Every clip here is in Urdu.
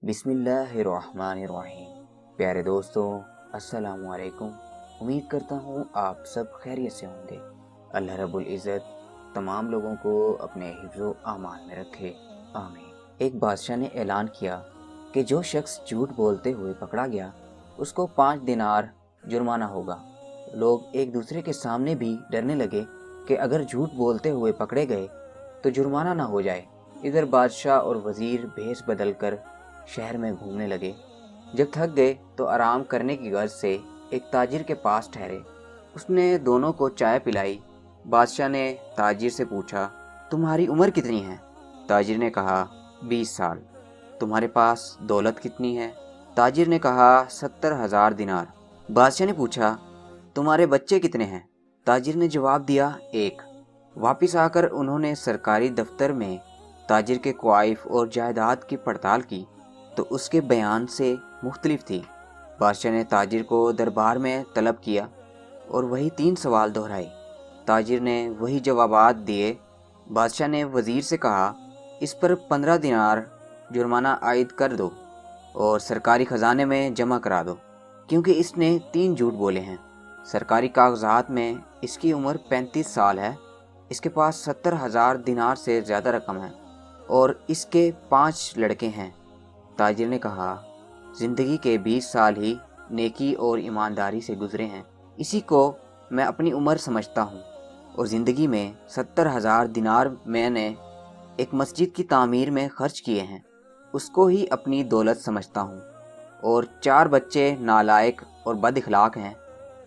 بسم اللہ الرحمن الرحیم۔ پیارے دوستو، السلام علیکم۔ امید کرتا ہوں آپ سب خیریت سے ہوں گے۔ اللہ رب العزت تمام لوگوں کو اپنے حفظ و امان میں رکھے، آمین۔ ایک بادشاہ نے اعلان کیا کہ جو شخص جھوٹ بولتے ہوئے پکڑا گیا اس کو 5 دینار جرمانہ ہوگا۔ لوگ ایک دوسرے کے سامنے بھی ڈرنے لگے کہ اگر جھوٹ بولتے ہوئے پکڑے گئے تو جرمانہ نہ ہو جائے۔ ادھر بادشاہ اور وزیر بھیس بدل کر شہر میں گھومنے لگے۔ جب تھک گئے تو آرام کرنے کی غرض سے ایک تاجر کے پاس ٹھہرے۔ اس نے دونوں کو چائے پلائی۔ بادشاہ نے تاجر سے پوچھا، تمہاری عمر کتنی ہے؟ تاجر نے کہا، 20 سال۔ تمہارے پاس دولت کتنی ہے؟ تاجر نے کہا، 70,000 دینار۔ بادشاہ نے پوچھا، تمہارے بچے کتنے ہیں؟ تاجر نے جواب دیا، 1۔ واپس آ کر انہوں نے سرکاری دفتر میں تاجر کے کوائف اور جائیداد کی پڑتال کی تو اس کے بیان سے مختلف تھی۔ بادشاہ نے تاجر کو دربار میں طلب کیا اور وہی 3 سوال دہرائے۔ تاجر نے وہی جوابات دیے۔ بادشاہ نے وزیر سے کہا، اس پر 15 دینار جرمانہ عائد کر دو اور سرکاری خزانے میں جمع کرا دو، کیونکہ اس نے 3 جھوٹ بولے ہیں۔ سرکاری کاغذات میں اس کی عمر 35 سال ہے، اس کے پاس 70,000 دینار سے زیادہ رقم ہے اور اس کے 5 لڑکے ہیں۔ تاجر نے کہا، زندگی کے 20 سال ہی نیکی اور ایمانداری سے گزرے ہیں، اسی کو میں اپنی عمر سمجھتا ہوں، اور زندگی میں 70,000 دینار میں نے ایک مسجد کی تعمیر میں خرچ کیے ہیں، اس کو ہی اپنی دولت سمجھتا ہوں، اور 4 بچے نالائق اور بد اخلاق ہیں،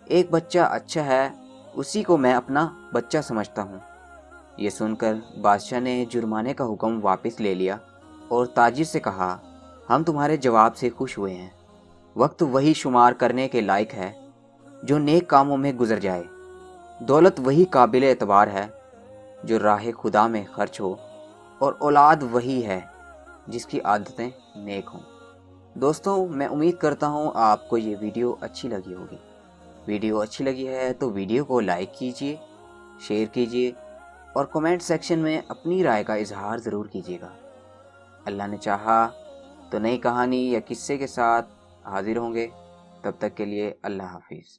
ایک بچہ اچھا ہے، اسی کو میں اپنا بچہ سمجھتا ہوں۔ یہ سن کر بادشاہ نے جرمانے کا حکم واپس لے لیا اور تاجر سے کہا، ہم تمہارے جواب سے خوش ہوئے ہیں۔ وقت وہی شمار کرنے کے لائق ہے جو نیک کاموں میں گزر جائے۔ دولت وہی قابل اعتبار ہے جو راہ خدا میں خرچ ہو، اور اولاد وہی ہے جس کی عادتیں نیک ہوں۔ دوستوں، میں امید کرتا ہوں آپ کو یہ ویڈیو اچھی لگی ہوگی۔ ویڈیو اچھی لگی ہے تو ویڈیو کو لائک کیجئے، شیئر کیجئے اور کمنٹ سیکشن میں اپنی رائے کا اظہار ضرور کیجیے گا۔ اللہ نے چاہا تو نئی کہانی یا قصے کے ساتھ حاضر ہوں گے۔ تب تک کے لیے اللہ حافظ۔